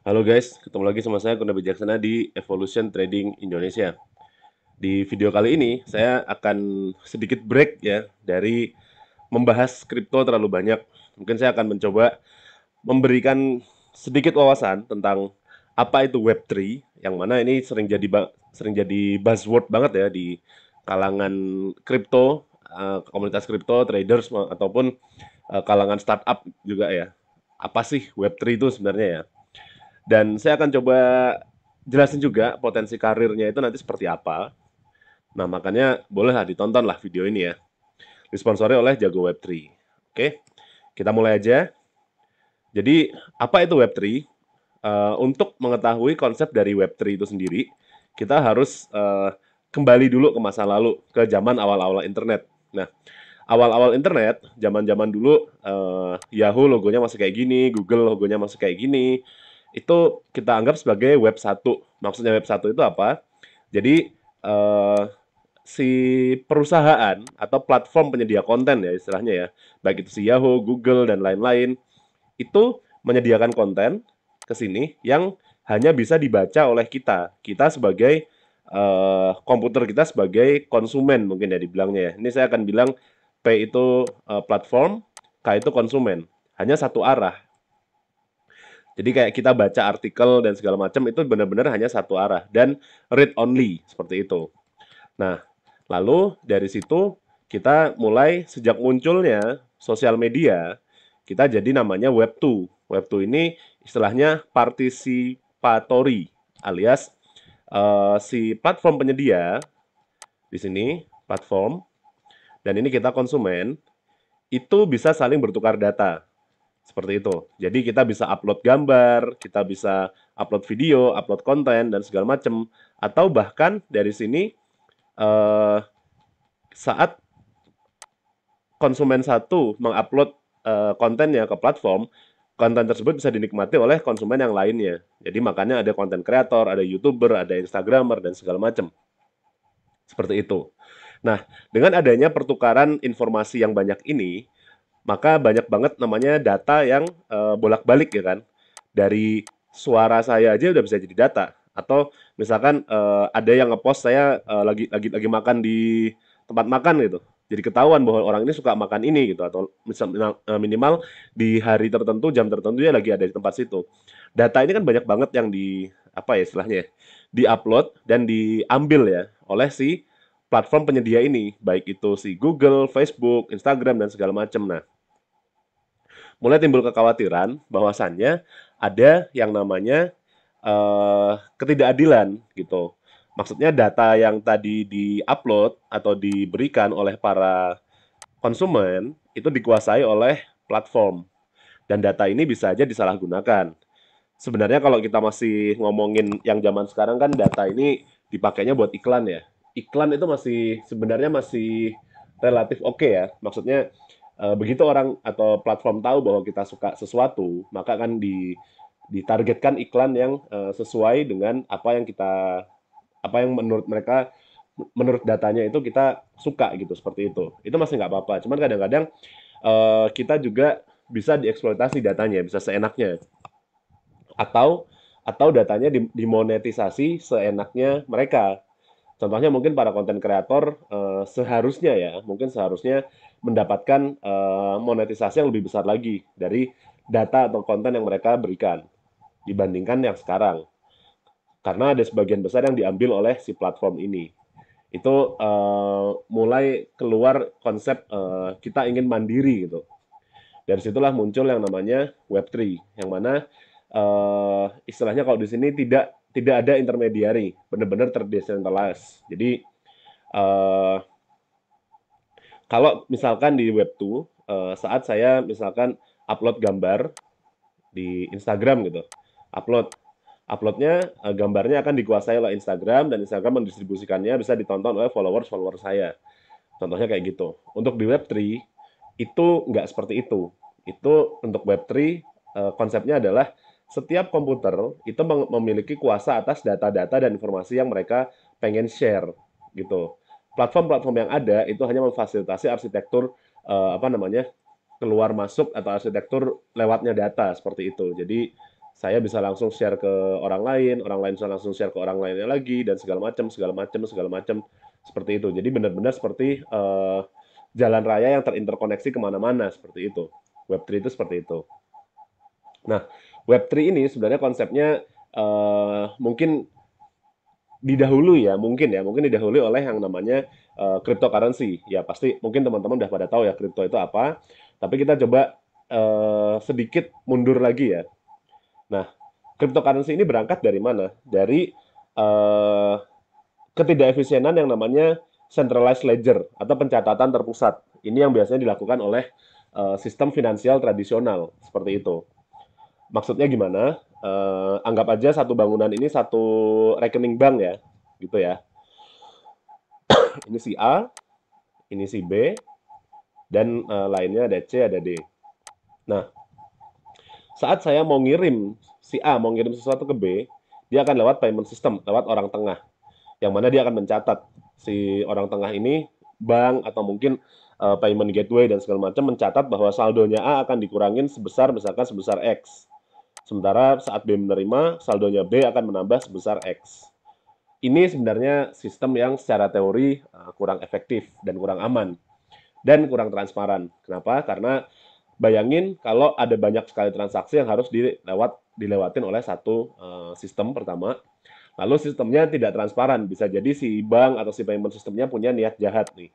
Halo guys, ketemu lagi sama saya Kurnia Bijaksana di Evolution Trading Indonesia. Di video kali ini saya akan sedikit break ya dari membahas kripto terlalu banyak. Mungkin saya akan mencoba memberikan sedikit wawasan tentang apa itu Web3 yang mana ini sering jadi buzzword banget ya di kalangan kripto, komunitas kripto, traders ataupun kalangan startup juga ya. Apa sih Web3 itu sebenarnya ya? Dan saya akan coba jelasin juga potensi karirnya itu nanti seperti apa. Nah, makanya bolehlah ditonton lah video ini ya. Disponsori oleh Jago Web3. Oke, kita mulai aja. Jadi, apa itu Web3? Untuk mengetahui konsep dari Web3 itu sendiri, kita harus kembali dulu ke masa lalu, ke zaman awal-awal internet. Nah, awal-awal internet, zaman-zaman dulu Yahoo logonya masih kayak gini, Google logonya masih kayak gini. Itu kita anggap sebagai web satu. Maksudnya web satu itu apa? Jadi si perusahaan atau platform penyedia konten ya istilahnya ya, baik itu si Yahoo, Google dan lain-lain, itu menyediakan konten ke sini yang hanya bisa dibaca oleh kita. Kita sebagai komputer kita sebagai konsumen mungkin ya dibilangnya ya. Ini saya akan bilang P itu platform, K itu konsumen. Hanya satu arah. Jadi kayak kita baca artikel dan segala macam itu benar-benar hanya satu arah dan read only seperti itu. Nah, lalu dari situ kita mulai sejak munculnya sosial media, kita jadi namanya Web 2. Web 2 ini istilahnya participatory alias si platform penyedia di sini platform dan ini kita konsumen itu bisa saling bertukar data. Seperti itu. Jadi kita bisa upload gambar, kita bisa upload video, upload konten dan segala macam. Atau bahkan dari sini eh, saat konsumen satu mengupload kontennya ke platform, konten tersebut bisa dinikmati oleh konsumen yang lainnya. Jadi makanya ada konten kreator, ada YouTuber, ada Instagramer dan segala macam. Seperti itu. Nah, dengan adanya pertukaran informasi yang banyak ini, maka banyak banget namanya data yang bolak-balik ya kan. Dari suara saya aja udah bisa jadi data. Atau misalkan ada yang ngepost saya lagi makan di tempat makan gitu. Jadi ketahuan bahwa orang ini suka makan ini gitu atau minimal di hari tertentu, jam tertentu dia lagi ada di tempat situ. Data ini kan banyak banget yang di apa ya istilahnya ya, diupload dan diambil ya oleh si platform penyedia ini, baik itu si Google, Facebook, Instagram dan segala macam. Nah, mulai timbul kekhawatiran bahwasannya ada yang namanya ketidakadilan gitu. Maksudnya data yang tadi di-upload atau diberikan oleh para konsumen itu dikuasai oleh platform dan data ini bisa aja disalahgunakan. Sebenarnya kalau kita masih ngomongin yang zaman sekarang kan data ini dipakainya buat iklan ya. Iklan itu masih sebenarnya masih relatif oke ya. Maksudnya begitu orang atau platform tahu bahwa kita suka sesuatu, maka kan ditargetkan iklan yang sesuai dengan apa yang menurut mereka menurut datanya itu kita suka gitu seperti itu. Itu masih nggak apa-apa. Cuman kadang-kadang kita juga bisa dieksploitasi datanya, bisa seenaknya atau datanya dimonetisasi seenaknya mereka. Contohnya mungkin para konten kreator seharusnya ya, mungkin seharusnya mendapatkan monetisasi yang lebih besar lagi dari data atau konten yang mereka berikan dibandingkan yang sekarang. Karena ada sebagian besar yang diambil oleh si platform ini. Itu mulai keluar konsep kita ingin mandiri gitu. Dari situlah muncul yang namanya Web3, yang mana istilahnya kalau di sini tidak ada intermediary, benar-benar terdesentralized. Jadi kalau misalkan di Web2, saat saya misalkan upload gambar di Instagram gitu, upload uploadnya gambarnya akan dikuasai oleh Instagram dan Instagram mendistribusikannya bisa ditonton oleh followers saya. Contohnya kayak gitu. Untuk di Web3 itu nggak seperti itu. Itu untuk Web3 konsepnya adalah setiap komputer itu memiliki kuasa atas data-data dan informasi yang mereka pengen share gitu. Platform-platform yang ada itu hanya memfasilitasi arsitektur apa namanya keluar masuk atau arsitektur lewatnya data seperti itu. Jadi Saya bisa langsung share ke orang lain bisa langsung share ke orang lainnya lagi, dan segala macam, segala macam, segala macam, seperti itu. Jadi benar-benar seperti jalan raya yang terinterkoneksi kemana-mana, seperti itu. Web3 itu seperti itu. Nah, Web3 ini sebenarnya konsepnya mungkin mungkin didahului oleh yang namanya cryptocurrency. Ya pasti mungkin teman-teman udah pada tahu ya kripto itu apa. Tapi kita coba sedikit mundur lagi ya. Nah, cryptocurrency ini berangkat dari mana? Dari eh, ketidakefisienan yang namanya centralized ledger atau pencatatan terpusat. Ini yang biasanya dilakukan oleh sistem finansial tradisional seperti itu. Maksudnya gimana? Anggap aja satu bangunan ini satu rekening bank ya, gitu ya. Ini si A, ini si B, dan lainnya ada C, ada D. Nah, saat saya mau ngirim si A mau ngirim sesuatu ke B, dia akan lewat payment system, lewat orang tengah, yang mana dia akan mencatat si orang tengah ini bank atau mungkin payment gateway dan segala macam mencatat bahwa saldonya A akan dikurangin sebesar misalkan sebesar X. Sementara saat B menerima, saldonya B akan menambah sebesar X. Ini sebenarnya sistem yang secara teori kurang efektif dan kurang aman dan kurang transparan. Kenapa? Karena bayangin kalau ada banyak sekali transaksi yang harus dilewatin oleh satu sistem pertama. Lalu sistemnya tidak transparan, bisa jadi si bank atau si payment sistemnya punya niat jahat nih.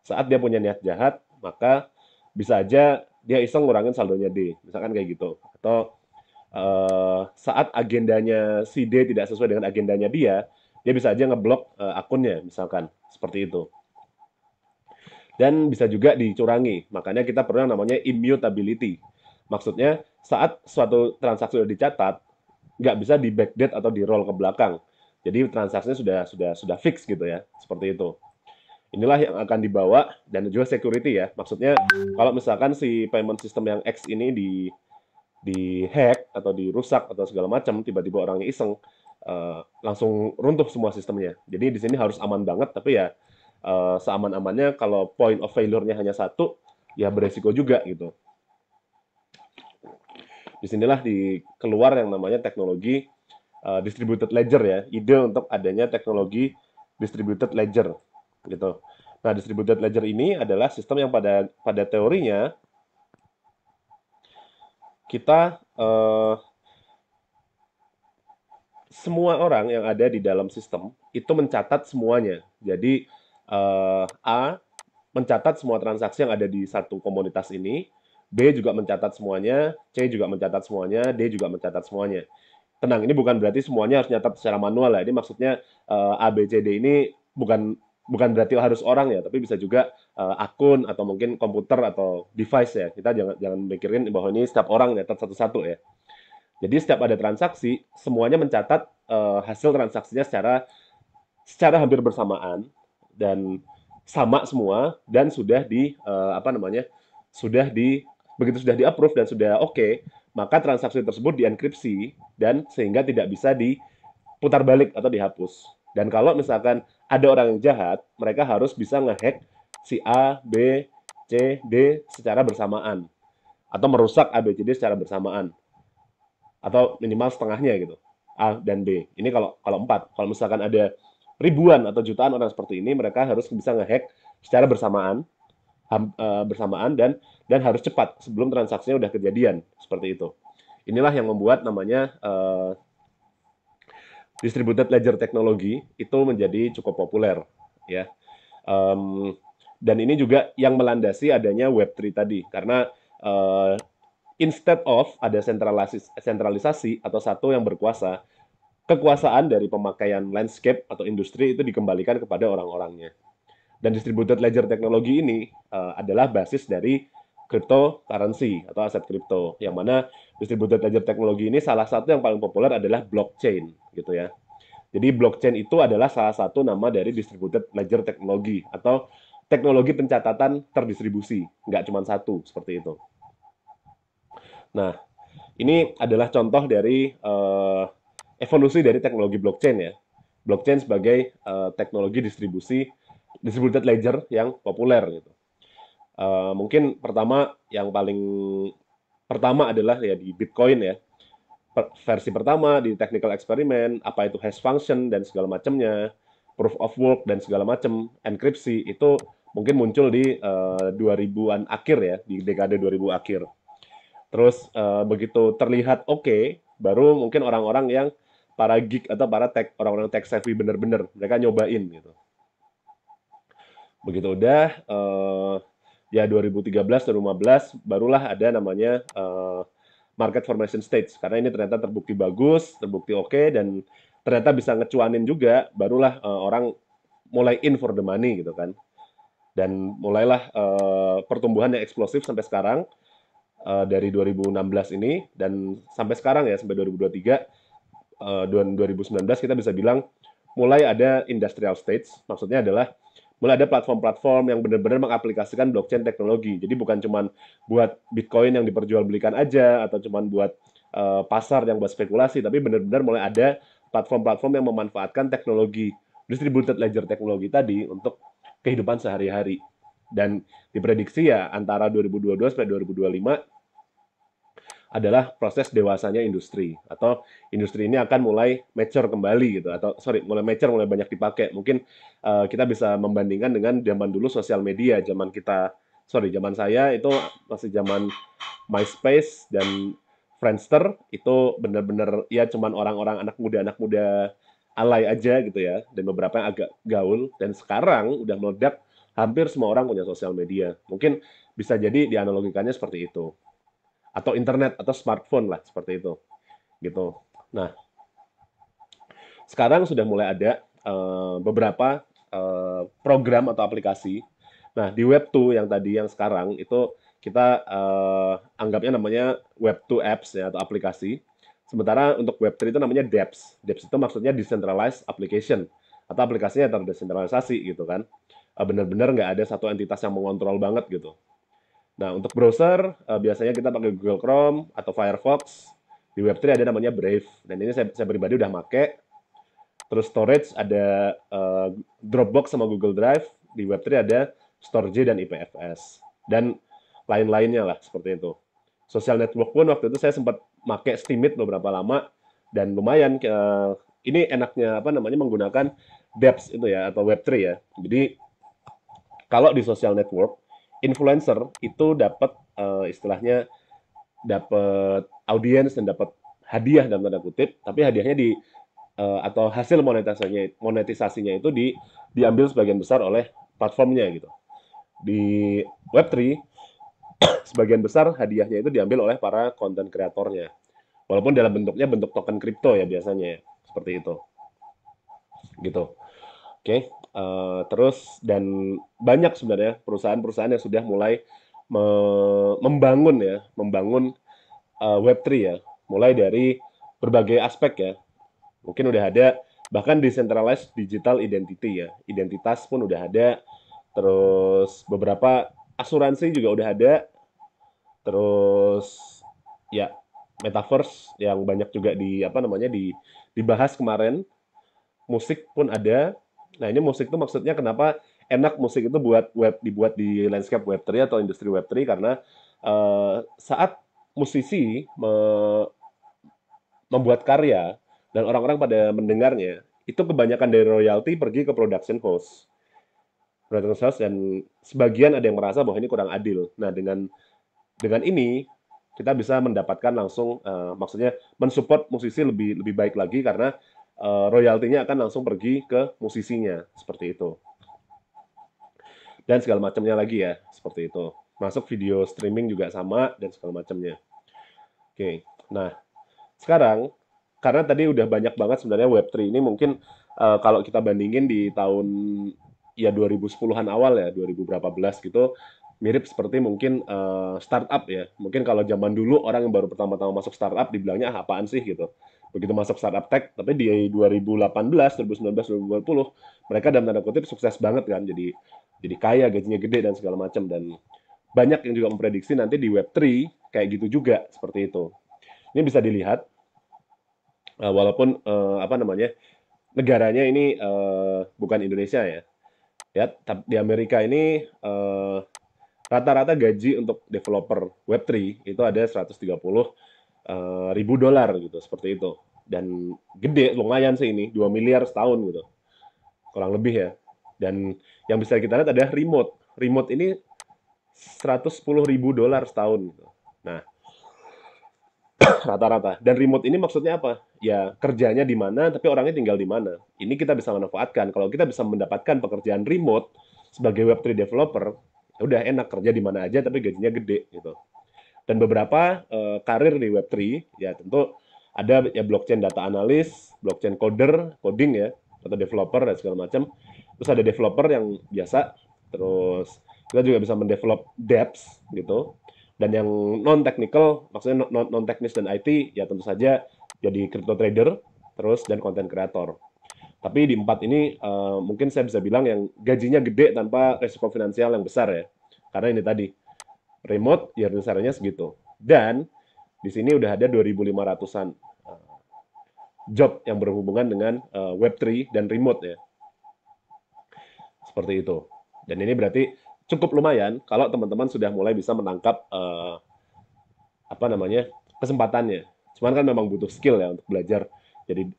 Saat dia punya niat jahat, maka bisa aja dia iseng ngurangin saldonya D, misalkan kayak gitu. Atau saat agendanya si D tidak sesuai dengan agendanya dia bisa aja ngeblok akunnya, misalkan seperti itu. Dan bisa juga dicurangi. Makanya kita perlu yang namanya immutability. Maksudnya saat suatu transaksi sudah dicatat, nggak bisa di backdate atau di roll ke belakang. Jadi transaksinya sudah fix gitu ya, seperti itu. Inilah yang akan dibawa dan juga security ya. Maksudnya kalau misalkan si payment system yang X ini di hack atau dirusak atau segala macam, tiba-tiba orangnya iseng, langsung runtuh semua sistemnya. Jadi di sini harus aman banget, tapi ya seaman-amannya kalau point of failure-nya hanya satu, ya beresiko juga gitu. Disinilah keluar yang namanya teknologi distributed ledger ya, ide untuk adanya teknologi distributed ledger gitu. Nah, distributed ledger ini adalah sistem yang pada teorinya kita semua orang yang ada di dalam sistem itu mencatat semuanya. Jadi A mencatat semua transaksi yang ada di satu komunitas ini, B juga mencatat semuanya, C juga mencatat semuanya, D juga mencatat semuanya. Tenang, ini bukan berarti semuanya harus nyatat secara manual ya. Ini maksudnya A, B, C, D ini bukan bukan berarti harus orang ya, tapi bisa juga akun atau mungkin komputer atau device ya. Kita jangan mikirin bahwa ini setiap orang nyatat satu-satu ya. Jadi setiap ada transaksi, semuanya mencatat hasil transaksinya secara hampir bersamaan dan sama semua dan sudah apa namanya sudah begitu sudah di approve dan sudah oke, maka transaksi tersebut dienkripsi dan sehingga tidak bisa diputar balik atau dihapus. Dan kalau misalkan ada orang yang jahat, mereka harus bisa ngehack si A, B, C, D secara bersamaan atau merusak A, B, C, D secara bersamaan atau minimal setengahnya gitu. A dan B. Ini kalau empat. Kalau misalkan ada ribuan atau jutaan orang seperti ini, mereka harus bisa ngehack secara bersamaan dan harus cepat sebelum transaksinya udah kejadian seperti itu. Inilah yang membuat namanya distributed ledger technology itu menjadi cukup populer ya. Dan ini juga yang melandasi adanya Web3 tadi karena instead of ada sentralisasi atau satu yang berkuasa, kekuasaan dari pemakaian landscape atau industri itu dikembalikan kepada orang-orangnya. Dan distributed ledger teknologi ini adalah basis dari cryptocurrency atau aset kripto, yang mana distributed ledger teknologi ini salah satu yang paling populer adalah blockchain, gitu ya. Jadi blockchain itu adalah salah satu nama dari distributed ledger teknologi atau teknologi pencatatan terdistribusi, nggak cuma satu seperti itu. Nah, ini adalah contoh dari evolusi dari teknologi blockchain ya. Blockchain sebagai teknologi distributed ledger yang populer gitu. Mungkin yang paling pertama adalah ya di Bitcoin ya. versi pertama di technical experiment, apa itu hash function dan segala macamnya, proof of work dan segala macam, enkripsi itu mungkin muncul di 2000-an akhir ya, di dekade 2000 akhir. Terus begitu terlihat oke, baru mungkin orang-orang yang para geek atau para tech orang-orang tech savvy bener-bener mereka nyobain gitu. Begitu udah ya 2013 2015 barulah ada namanya market formation stage karena ini ternyata terbukti bagus, terbukti oke dan ternyata bisa ngecuanin juga, barulah orang mulai in for the money gitu kan. Dan mulailah pertumbuhan yang eksplosif sampai sekarang dari 2016 ini dan sampai sekarang ya sampai 2023 2019 kita bisa bilang mulai ada industrial stage, maksudnya adalah mulai ada platform-platform yang benar-benar mengaplikasikan blockchain teknologi. Jadi bukan cuma buat Bitcoin yang diperjualbelikan aja atau cuma buat pasar yang buat spekulasi, tapi benar-benar mulai ada platform-platform yang memanfaatkan teknologi distributed ledger teknologi tadi untuk kehidupan sehari-hari. Dan diprediksi ya antara 2022 sampai 2025 adalah proses dewasanya industri atau industri ini akan mulai mature kembali gitu atau sorry mulai mature mulai banyak dipakai mungkin kita bisa membandingkan dengan zaman dulu sosial media zaman kita sorry zaman saya itu masih zaman MySpace dan Friendster itu benar-benar ya cuman orang-orang anak muda alay aja gitu ya dan beberapa yang agak gaul dan sekarang udah meledak hampir semua orang punya sosial media mungkin bisa jadi dianalogikannya seperti itu atau internet atau smartphone lah seperti itu gitu. Nah, sekarang sudah mulai ada beberapa program atau aplikasi. Nah, di Web2 yang tadi yang sekarang itu kita anggapnya namanya Web2 apps ya atau aplikasi. Sementara untuk Web3 itu namanya dApps. dApps itu maksudnya decentralized application atau aplikasinya terdesentralisasi gitu kan. Benar-benar nggak ada satu entitas yang mengontrol banget gitu. Nah, untuk browser, biasanya kita pakai Google Chrome atau Firefox. Di Web3 ada namanya Brave. Dan ini saya pribadi udah make. Terus storage ada Dropbox sama Google Drive. Di Web3 ada Storj dan IPFS. Dan lain-lainnya lah, seperti itu. Social network pun waktu itu saya sempat make Steemit beberapa lama. Dan lumayan, ini enaknya apa namanya menggunakan dApps itu ya, atau Web3 ya. Jadi, kalau di social network, influencer itu dapat istilahnya dapat audiens dan dapat hadiah dalam tanda kutip, tapi hadiahnya atau hasil monetisasinya itu diambil sebagian besar oleh platformnya gitu. Di Web3 sebagian besar hadiahnya itu diambil oleh para konten kreatornya. Walaupun dalam bentuknya bentuk token kripto ya biasanya ya. Seperti itu. Gitu. Oke, terus dan banyak sebenarnya perusahaan-perusahaan yang sudah mulai membangun ya, membangun Web3 ya, mulai dari berbagai aspek ya. Mungkin udah ada bahkan decentralized digital identity ya, identitas pun udah ada. Terus beberapa asuransi juga udah ada. Terus ya metaverse yang banyak juga di apa namanya dibahas kemarin. Musik pun ada. Nah, ini musik itu maksudnya kenapa enak musik itu dibuat di landscape Web3 atau industri Web3 karena saat musisi membuat karya dan orang-orang pada mendengarnya, itu kebanyakan dari royalti pergi ke production house. Production house dan sebagian ada yang merasa bahwa ini kurang adil. Nah, dengan ini kita bisa mendapatkan langsung maksudnya mensupport musisi lebih lebih baik lagi karena royaltinya akan langsung pergi ke musisinya seperti itu dan segala macamnya lagi ya seperti itu masuk video streaming juga sama dan segala macamnya oke nah sekarang karena tadi udah banyak banget sebenarnya Web3 ini mungkin kalau kita bandingin di tahun ya 2010-an awal ya 2000 berapa belas gitu mirip seperti mungkin startup ya. Mungkin kalau zaman dulu orang yang baru pertama-tama masuk startup dibilangnya ah, apaan sih gitu. Begitu masuk startup tech, tapi di 2018, 2019, 2020 mereka dalam tanda kutip sukses banget kan. Jadi kaya, gajinya gede dan segala macam dan banyak yang juga memprediksi nanti di Web3 kayak gitu juga seperti itu. Ini bisa dilihat walaupun apa namanya negaranya ini bukan Indonesia ya. Ya, di Amerika ini rata-rata gaji untuk developer Web3 itu ada 130 ribu dolar gitu, seperti itu. Dan gede, lumayan sih ini, 2 miliar setahun gitu, kurang lebih ya. Dan yang bisa kita lihat adalah remote. Remote ini 110 ribu dolar setahun gitu. Nah, rata-rata. Dan remote ini maksudnya apa? Ya kerjanya di mana, tapi orangnya tinggal di mana. Ini kita bisa manfaatkan. Kalau kita bisa mendapatkan pekerjaan remote sebagai Web3 developer, ya udah enak kerja di mana aja, tapi gajinya gede gitu. Dan beberapa karir di Web3, ya tentu ada ya blockchain data analis, blockchain coder, coding ya, atau developer dan segala macam. Terus ada developer yang biasa, terus kita juga bisa mendevelop dApps gitu. Dan yang non technical, maksudnya non teknis dan IT, ya tentu saja jadi crypto trader, terus dan content creator. Tapi di empat ini mungkin saya bisa bilang yang gajinya gede tanpa resiko finansial yang besar ya. Karena ini tadi remote ya besarnya segitu. Dan di sini udah ada 2.500-an job yang berhubungan dengan Web3 dan remote ya. Seperti itu. Dan ini berarti cukup lumayan kalau teman-teman sudah mulai bisa menangkap apa namanya kesempatannya. Cuman kan memang butuh skill ya untuk belajar. Jadi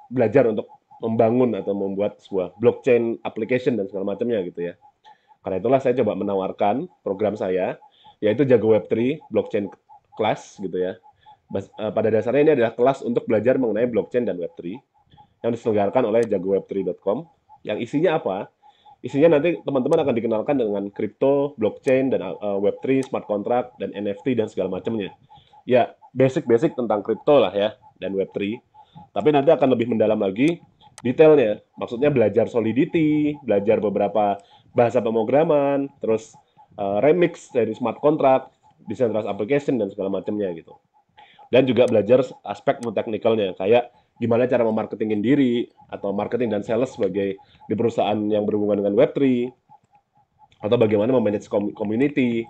belajar untuk membangun atau membuat sebuah blockchain application dan segala macamnya gitu ya. Karena itulah saya coba menawarkan program saya, yaitu Jago Web3 Blockchain Class gitu ya. Pada dasarnya ini adalah kelas untuk belajar mengenai blockchain dan Web3 yang diselenggarakan oleh jagoweb3.com. Yang isinya apa? Isinya nanti teman-teman akan dikenalkan dengan kripto, blockchain, dan Web3, smart contract, dan NFT, dan segala macamnya. Ya, basic-basic tentang kripto lah ya, dan Web3. Tapi nanti akan lebih mendalam lagi detailnya. Maksudnya belajar Solidity, belajar beberapa bahasa pemrograman, terus remix dari smart contract, decentralized application, dan segala macamnya gitu. Dan juga belajar aspek non-teknikalnya, kayak gimana cara memarketingin diri, atau marketing dan sales sebagai di perusahaan yang berhubungan dengan Web3, atau bagaimana memanage community,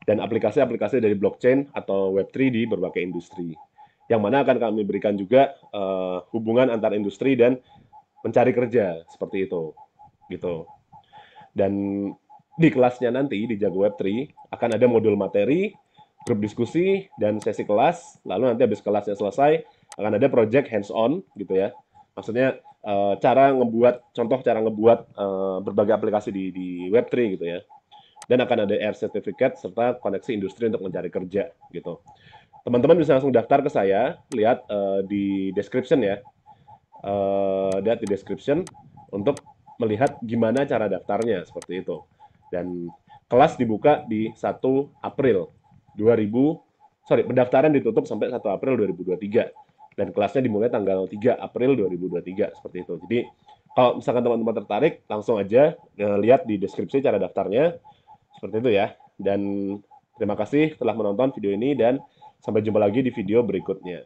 dan aplikasi-aplikasi dari blockchain atau Web3 di berbagai industri. Yang mana akan kami berikan juga hubungan antar industri dan mencari kerja, seperti itu. Gitu. Dan di kelasnya nanti, di Jago Web3, akan ada modul materi, grup diskusi, dan sesi kelas. Lalu nanti habis kelasnya selesai, akan ada project hands-on, gitu ya. Maksudnya, contoh cara ngebuat berbagai aplikasi di Web3, gitu ya. Dan akan ada air certificate, serta koneksi industri untuk mencari kerja, gitu. Teman-teman bisa langsung daftar ke saya, lihat di description ya. Lihat di description untuk melihat gimana cara daftarnya, seperti itu. Dan kelas dibuka di 1 April 2000, pendaftaran ditutup sampai 1 April 2023. Dan kelasnya dimulai tanggal 3 April 2023, seperti itu. Jadi, kalau misalkan teman-teman tertarik, langsung aja lihat di deskripsi cara daftarnya, seperti itu ya. Dan terima kasih telah menonton video ini, dan sampai jumpa lagi di video berikutnya.